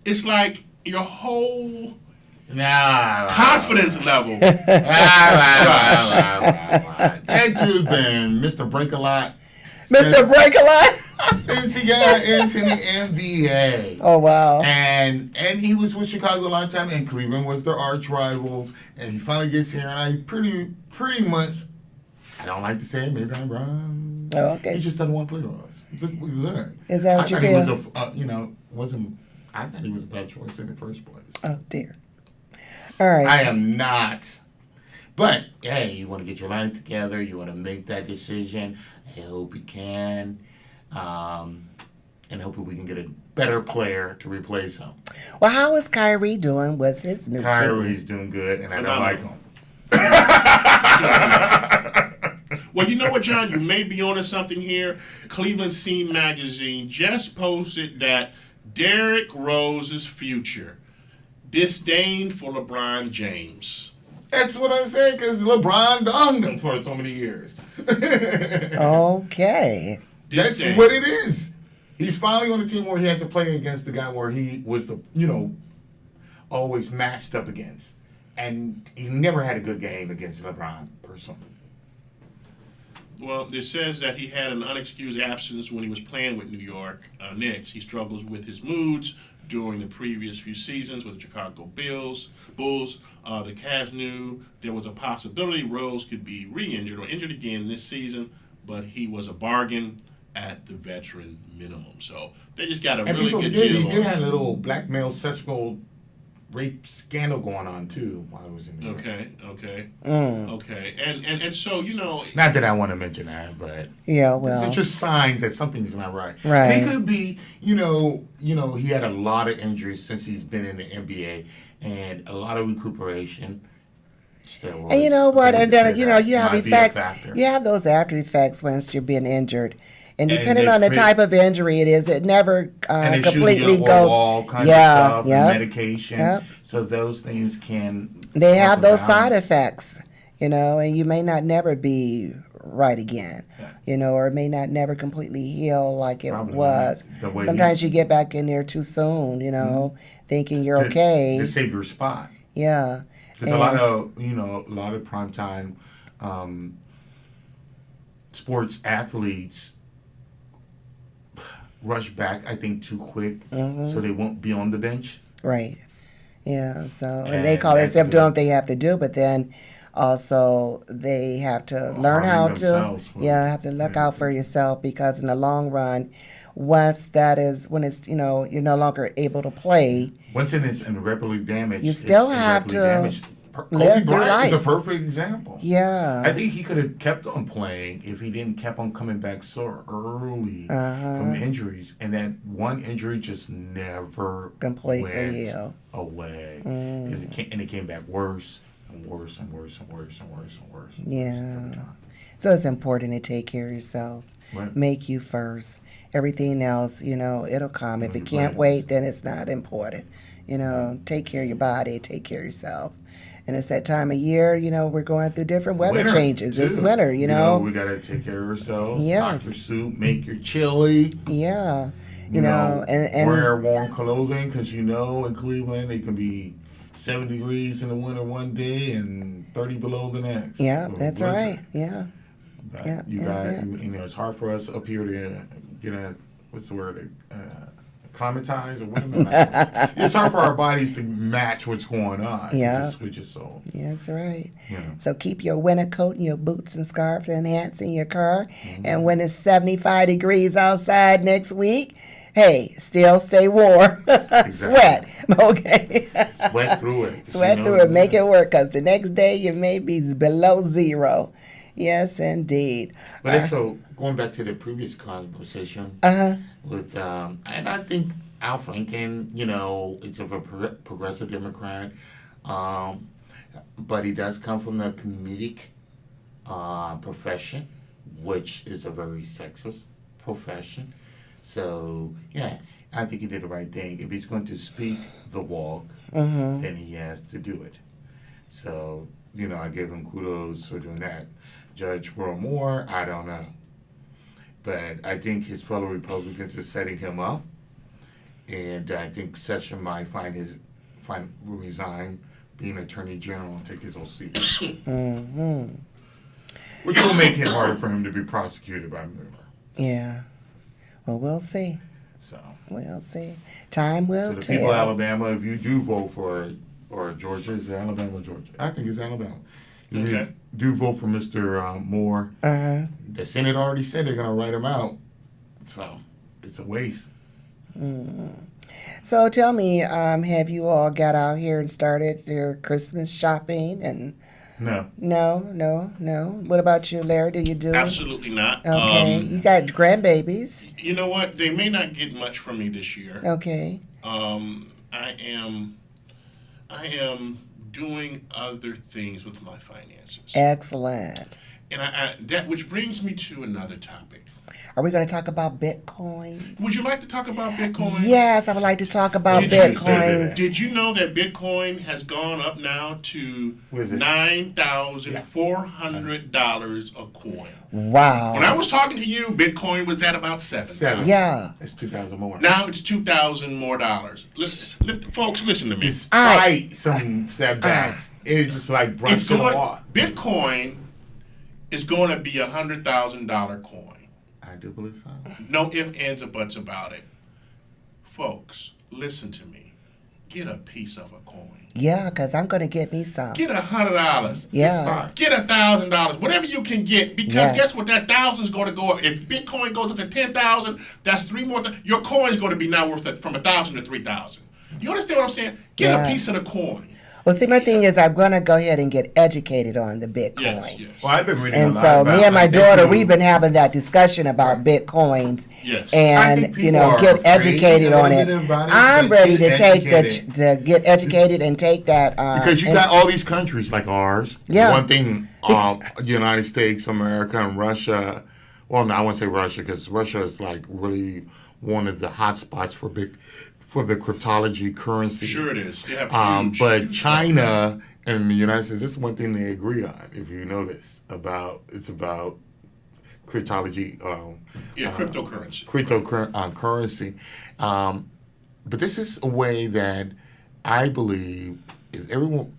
It's like your whole confidence level. That dude's been Mr. Break-A-Lot. Mr. Break-A-Lot? Since he got into the NBA. Oh, wow. And he was with Chicago a long time, and Cleveland was their arch rivals. And he finally gets here, and I pretty much, I don't like to say it, maybe I'm wrong. Oh, okay. He just doesn't want to play with us. He's good. Is that what you feel? I thought he was a bad choice in the first place. Oh, dear. All right. I am not. But, hey, you want to get your life together. You want to make that decision. I hope you can. And hopefully we can get a better player to replace him. Well, how is Kyrie doing with his new team? Kyrie's doing good, and I don't like him. Well, you know what, John? You may be onto something here. Cleveland Scene Magazine just posted that Derrick Rose's future disdain for LeBron James. That's what I'm saying, because LeBron donned him for so many years. Okay. That's what it is. He's finally on a team where he has to play against the guy where he was always matched up against. And he never had a good game against LeBron, personally. Well, it says that he had an unexcused absence when he was playing with New York Knicks. He struggles with his moods during the previous few seasons with the Chicago Bulls. The Cavs knew there was a possibility Rose could be re-injured or injured again this season, but he was a bargain at the veteran minimum. So they just got a really good deal. He did have a little blackmail sexual rape scandal going on too while I was in New York. Okay. And so, Not that I want to mention that, but yeah, well, it's just signs that something's not right. Right. And it could be, he had a lot of injuries since he's been in the NBA and a lot of recuperation. Steroids, and you know what? And then you have might be a effects. factor. You have those after effects once you're being injured, and depending they on the create- type of injury it is, it never And they completely shoot you goes. all kinds Yeah, of stuff, yeah. and medication. Yep. So those things can. They have cause a those side balance. effects, and you may not never be right again, or it may not never completely heal like it Probably was. not. The way Sometimes he's- you get back in there too soon, thinking you're okay. To save your spot. Yeah. Because a lot of primetime sports athletes rush back, I think, too quick, Mm-hmm. so they won't be on the bench. Right. Yeah. So, and they And call that's themselves doing good. what they have to do, but then also they have to learn Harming how to, themselves for yeah, it. have to look Yeah. out for yourself because in the long run, once that is, when it's, you're no longer able to play, Once it's irreparably damaged, You still it's have irreparably to damaged. live Kobe through Bryant is a life. perfect example. yeah. I think he could have kept on playing if he didn't kept on coming back so early from injuries, and that one injury just never Completely went healed. away. And it came back worse and worse and worse and worse and worse and worse. And Yeah. worse every time. So it's important to take care of yourself. Right. Make you first. Everything else, it'll come. If it can't Right. wait, then it's not important. Take care of your body, take care of yourself. And it's that time of year, we're going through different weather Winter, changes. It's too. winter, We gotta take care of ourselves. Yes. Lock your soup, make your chili. Yeah. And and wear warm clothing because in Cleveland it can be 70 degrees in the winter one day and 30 below the next. yeah, With a that's blizzard. right. Yeah. But Yeah, you yeah, got yeah. it's hard for us up here to get what's the word, acclimatize or what am I? It's hard for our bodies to match what's going on. Yeah. We're just so. Yeah, that's right. Yeah. So keep your winter coat and your boots and scarves and hats in your car. Mm-hmm. And when it's 75 degrees outside next week, hey, still stay warm. Sweat. Okay. Sweat through it. Sweat through it. Make it work because the next day you may be below zero. Yes, indeed. But it's so going back to the previous conversation with, and I think Al Franken, it's of a progressive Democrat, but he does come from the comedic profession, which is a very sexist profession. So yeah, I think he did the right thing. If he's going to speak the walk, then he has to do it. So I give him kudos for doing that. Judge Roy Moore, I don't know. But I think his fellow Republicans are setting him up. And I think Sessions might resign being Attorney General and take his old seat. Which will make it harder for him to be prosecuted by Mueller. Yeah. Well, we'll see. So We'll see. Time will the tell. people of Alabama, if you do vote for, or Georgia, is it Alabama or Georgia? I think it's Alabama. If you Okay. do vote for Mr. Moore, the Senate already said they're going to write him out. So it's a waste. So tell me, have you all got out here and started your Christmas shopping? And No. no. What about you, Larry? Do you do? Absolutely not. Okay. You got grandbabies. You know what? They may not get much from me this year. Okay. I am doing other things with my finances, Excellent. and that which brings me to another topic. Are we going to talk about Bitcoin? Would you like to talk about Bitcoin? Yes, I would like to talk about Did you- Bitcoins. Did you know that Bitcoin has gone up now to What is it? $9,400 a coin? Wow. When I was talking to you, Bitcoin was at about $7. Yeah. It's 2,000 more. Now it's $2,000 more. Folks, listen to me. Despite some setbacks, it's just like It's brushed it going. off. Bitcoin is going to be a $100,000 coin. I do believe so. No ifs, ands, or buts about it. Folks, listen to me. Get a piece of a coin. Yeah, because I'm going to get me some. Get $100. Yeah. Get $1,000. Whatever you can get, because Yes. guess what? That $1,000's going to go up. If Bitcoin goes up to 10,000, that's three more. Your coin's going to be now worth from 1,000 to 3,000. You understand what I'm saying? Get Yeah. a piece of the coin. Well, see, my thing is I'm going to go ahead and get educated on the Bitcoin. Yes. Well, I've been reading And a lot so about me and my like, daughter, people- we've been having that discussion about Bitcoins Yes. I and, think people are get afraid educated a on little it. bit about it, I'm but ready get to take educated. to get educated and take that. Because you and- got all these countries like ours. Yeah. One thing, United States, America, and Russia. Well, no, I won't say Russia because Russia is like really one of the hot spots for the cryptology currency. Sure it is. They have huge. But China and the United States, this is one thing they agree on. If you notice it's about cryptology. Cryptocurrency. Currency. But this is a way that I believe if everyone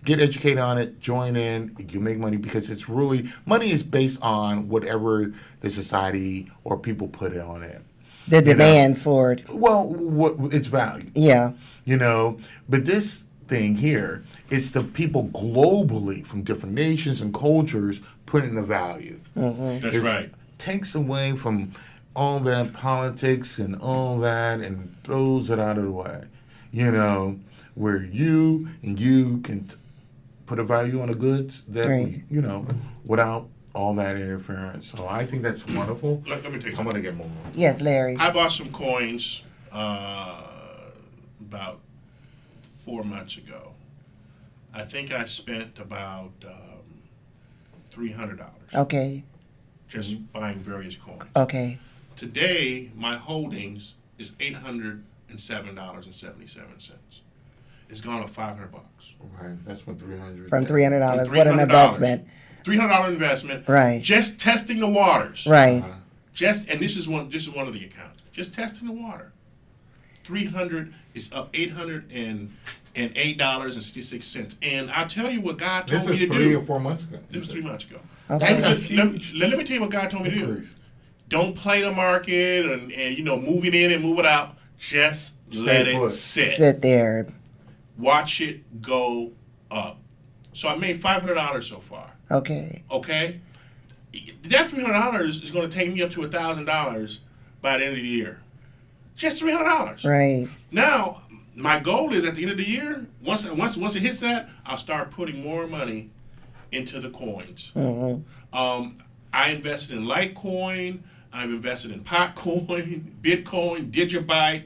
get educated on it, join in, you make money because it's really money is based on whatever the society or people put on it. The demands for it. Well, what its value. Yeah. But this thing here, it's the people globally from different nations and cultures putting the value. That's right. Takes away from all that politics and all that and throws it out of the way. Where you can put a value on the goods that, Right. without all that interference. So I think that's wonderful. Let me take I'm going to get more. Yes, Larry. I bought some coins about 4 months ago. I think I spent about $300 Okay. just buying various coins. Okay. Today, my holdings is $807.77. It's gone up $500. Right, that's from 300. From $300. What an $300. investment. $300 investment. Right. Just testing the waters. Right. And this is one of the accounts. Just testing the water. 300 is up $808.66. And I'll tell you what God told This me is to 3 do. or 4 months ago. It was 3 months ago. Okay. That's a Let huge me tell you what God told me to do. increase. Don't play the market and move it in and move it out. Just let it put. sit. Sit there. Watch it go up. So I made $500 so far. Okay. Okay, that $300 is going to take me up to $1,000 by the end of the year. Just $300. Right. Now, my goal is at the end of the year, once it hits that, I'll start putting more money into the coins. I invested in Litecoin. I've invested in Potcoin, Bitcoin, Digibyte,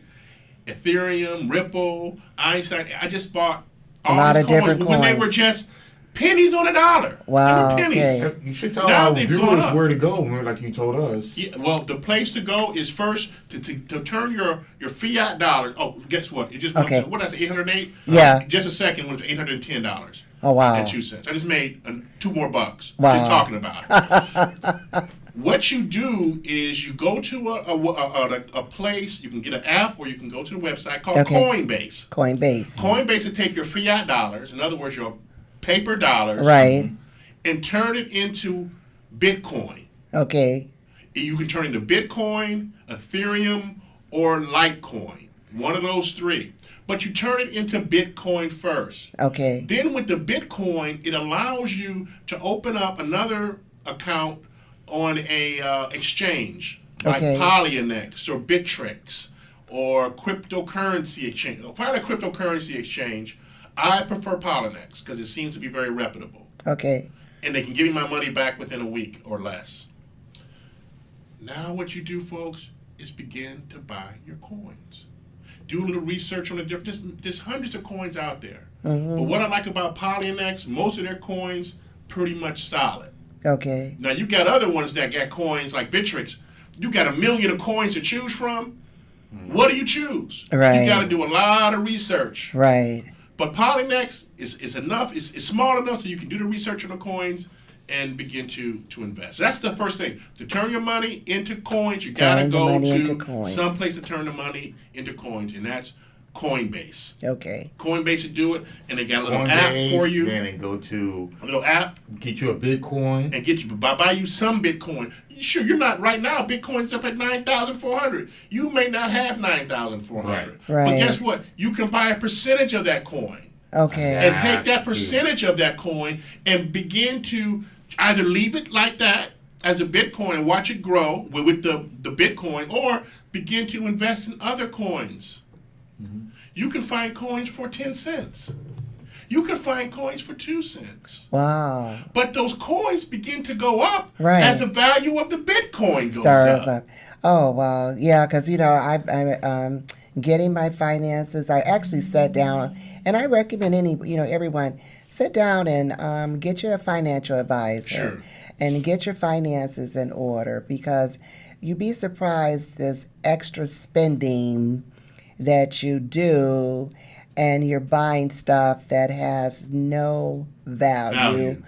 Ethereum, Ripple, Einstein. I just bought all A lot these of different when they coins. were just pennies on a dollar. Wow, They were pennies. okay. You should tell Now our they've gone viewers up. where to go, like you told us. Yeah, well, the place to go is first to turn your fiat dollars. Oh, guess what? It just went Okay. to, what did I say, 808? Yeah. Just a second went to $810. Oh, wow. And 2 cents. I just made $2 more bucks. Wow. Just talking about it. What you do is you go to a place. You can get an app, or you can go to the website called Okay. Coinbase. Coinbase. Coinbase will take your fiat dollars, in other words, your paper dollars, Right. and turn it into Bitcoin. Okay. You can turn it into Bitcoin, Ethereum, or Litecoin. One of those three. But you turn it into Bitcoin first. Okay. Then with the Bitcoin, it allows you to open up another account on a exchange like Okay. Polyanex or Bittrex or cryptocurrency exchange. Find a cryptocurrency exchange. I prefer Polyanex because it seems to be very reputable. Okay. And they can give me my money back within a week or less. Now what you do, folks, is begin to buy your coins. Do a little research on the different. There's hundreds of coins out there. But what I like about Polyanex, most of their coins pretty much solid. Okay. Now you got other ones that got coins like Bittrex. You got 1 million of coins to choose from. What do you choose? Right. You got to do a lot of research. Right. But Polynex is enough. It's small enough so you can do the research on the coins and begin to invest. That's the first thing. To turn your money into coins, you got to Turn the go money into to coins. some place to turn the money into coins, and that's Coinbase. Okay. Coinbase will do it, and they got a little app for you. Then they go to A little app get you a Bitcoin. and get you buy you some Bitcoin. Sure, you're not right now. Bitcoin's up at 9,400. You may not have 9,400. Right. But guess what? You can buy a percentage of that coin Okay. and take that That's percentage of that coin and begin to either leave it like that as a Bitcoin and watch it grow with the Bitcoin, or begin to invest in other coins. You can find coins for 10 cents. You can find coins for 2 cents. Wow. But those coins begin to go up Right. as the value of the Bitcoin goes Stars up. up. Oh, well, yeah, because, I'm getting my finances. I actually sat down, and I recommend everyone sit down and get your financial advisor Sure. and get your finances in order, because you'd be surprised this extra spending that you do, and you're buying stuff that has no value.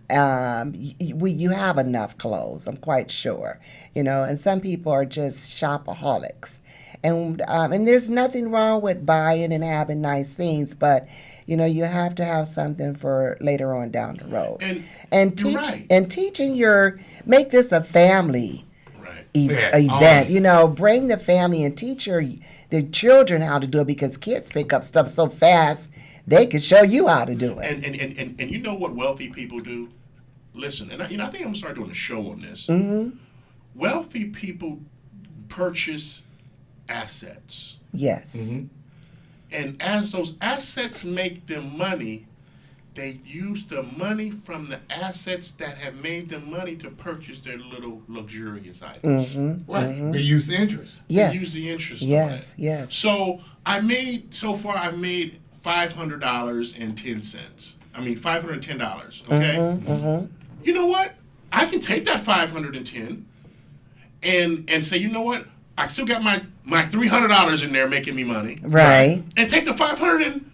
You have enough clothes, I'm quite sure, and some people are just shopaholics. And there's nothing wrong with buying and having nice things, but you have to have something for later on down the road. And And you're teach right. and teaching make this a family. Right. event. You know, bring the family and teach the children how to do it, because kids pick up stuff so fast they can show you how to do it. And you know what wealthy people do? Listen, and I think I'm gonna start doing a show on this. Mm-hmm. Wealthy people purchase assets. Yes. Mm-hmm. And as those assets make them money, they use the money from the assets that have made them money to purchase their little luxurious items. Mm-hmm. Right. Mm-hmm. They use the interest. Yes. They use the interest. Yes. On that. Yes. So I've made $510. I mean $510. Okay. Mm-hmm. Mm-hmm. You know what? I can take that 510 and say, you know what? I still got my $300 in there making me money. Right. And take the 500 and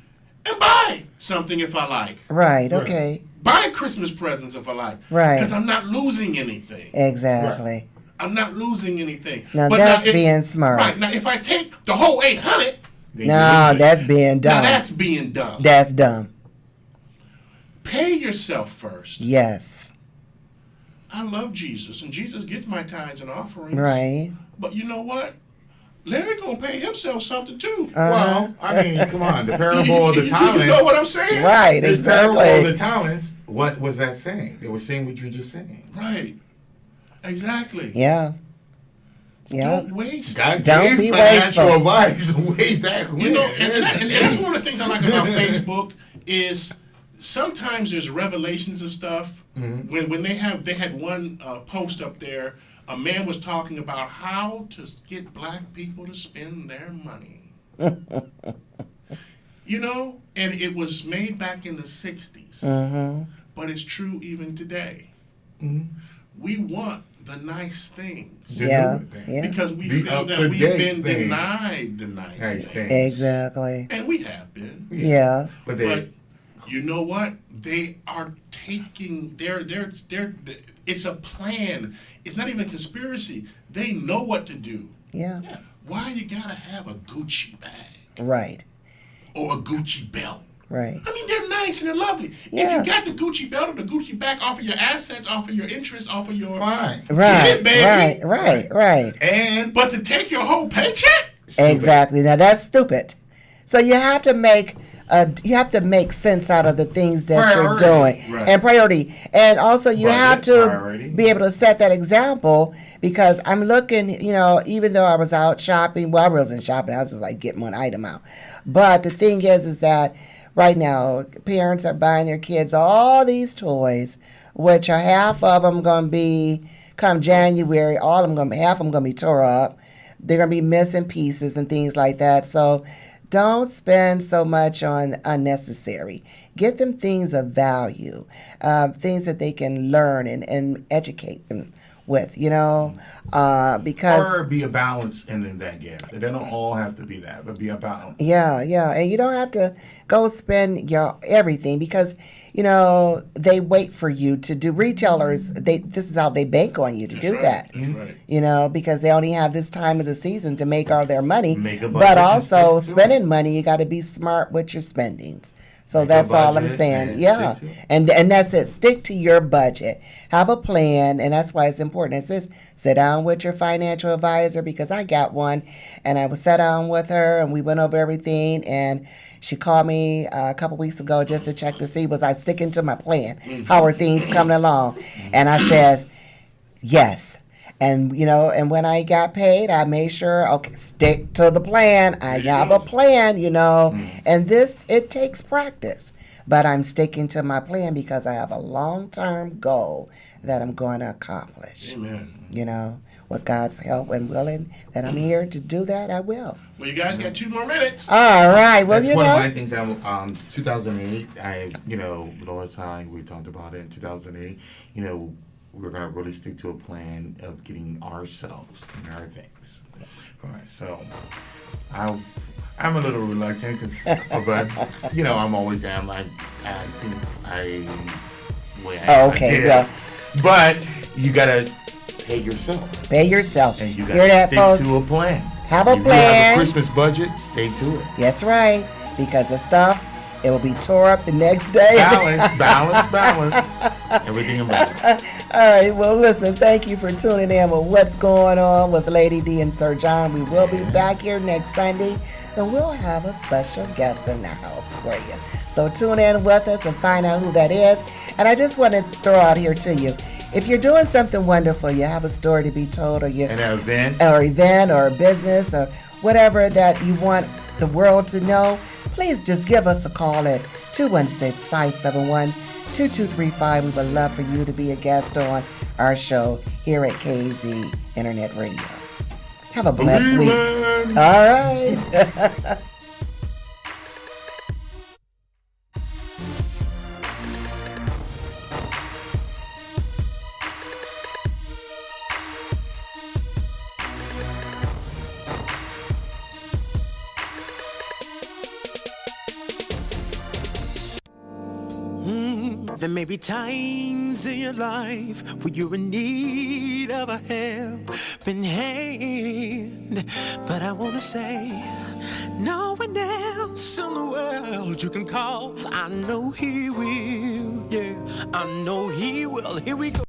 buy something if I like. Right. Okay. Buy Christmas presents if I like. Right. Because I'm not losing anything. Exactly. Right. I'm not losing anything. Now But that's if- being smart. Right. Now if I take the whole 800, They No, use it. that's being now dumb. that's being dumb. That's dumb. Pay yourself first. Yes. I love Jesus, and Jesus gets my tithes and offerings. Right. But you know what? Larry gonna pay himself something too. Well, I mean, come on. The parable of the talents. You know what I'm saying? Right. The parable of Exactly. the talents. What was that saying? They were saying what you were just saying. Right. Exactly. Yeah. Yeah. Don't waste. God Don't gave be financial wasteful. advice way back when. You know, and that's one of the things I like about Facebook is sometimes there's revelations and stuff. When they had one post up there, a man was talking about how to get black people to spend their money. You know, and it was made back in the 60s, Mm-hmm. but it's true even today. Mhm. We want the nice things. Yeah. Yeah. Because we The feel that up-to-date we've been things. denied the nice Nice things. things. Exactly. And we have been. Yeah. But But you know what? They are taking they're it's a plan. It's not even a conspiracy. They know what to do. Yeah. Why you gotta have a Gucci bag Right. or a Gucci belt? Right. I mean, they're nice and they're lovely. Yeah. If you got the Gucci belt or the Gucci bag off of your assets, off of your interest, off of your fine. Right. baby. Right. And But to take your whole paycheck? Exactly. Now that's stupid. So you have to make sense out of the things that you're Priority. doing Right. and priority, and also you Budget, have to priority. be able to set that example. Because I'm looking, you know, even though I was out shopping, well, I wasn't shopping. I was just like getting one item out. But the thing is that right now parents are buying their kids all these toys, which are half of them going to be come January. Half of them going to be tore up. They're going to be missing pieces and things like that. So don't spend so much on unnecessary. Get them things of value, things that they can learn and educate them with, you know, because or be a balance in that gift. They don't all have to be that, but be a balance. yeah, and you don't have to go spend your everything, because you know they wait for you to do. Retailers, this is how they bank on you to do that. That's right. You know, because they only have this time of the season to make all their money. Make a budget But and also stick to spending money, you got to be smart with your spendings. So Make a that's all I'm budget saying. and Yeah, stick to it. and that's it. Stick to your budget. Have a plan, and that's why it's important. It says sit down with your financial advisor, because I got one, and I was sat down with her, and we went over everything, and she called me a couple weeks ago just to check to see was I sticking to my plan. How are things coming along? And I says yes. And you know, and when I got paid, I made sure, okay, stick to the plan. I There you have go. a plan, you know, and it takes practice. But I'm sticking to my plan because I have a long-term goal that I'm going to accomplish. Amen. You know, with God's help and willing that I'm here to do that, I will. Well, you guys got 2 more minutes. All right. Well, That's you one of know, my things. 2008. The last time we talked about it in 2008. You know, we're gonna really stick to a plan of getting ourselves and our things. All right. So, I'm a little reluctant, but you know, I'm always am. I okay, give. well, But you gotta pay yourself, pay yourself. and you Hear gotta that, stick folks? to a plan. Have a If you plan. have a Christmas budget, stay to it. That's right. Because the stuff, it will be tore up the next day. Balance. Everything in balance. All right, well, listen, thank you for tuning in with What's Going On with Lady D and Sir John. We will be back here next Sunday, and we'll have a special guest in the house for you. So tune in with us and find out who that is. And I just want to throw out here to you, if you're doing something wonderful, you have a story to be told, or you An event. or a business, or whatever that you want the world to know, please just give us a call at 216-571-2235. We would love for you to be a guest on our show here at KZ Internet Radio. Have a blessed week. Cleveland. All right. There may be times in your life where you're in need of a helping hand, but I want to say, no one else in the world you can call. I know He will, yeah, I know He will. Here we go.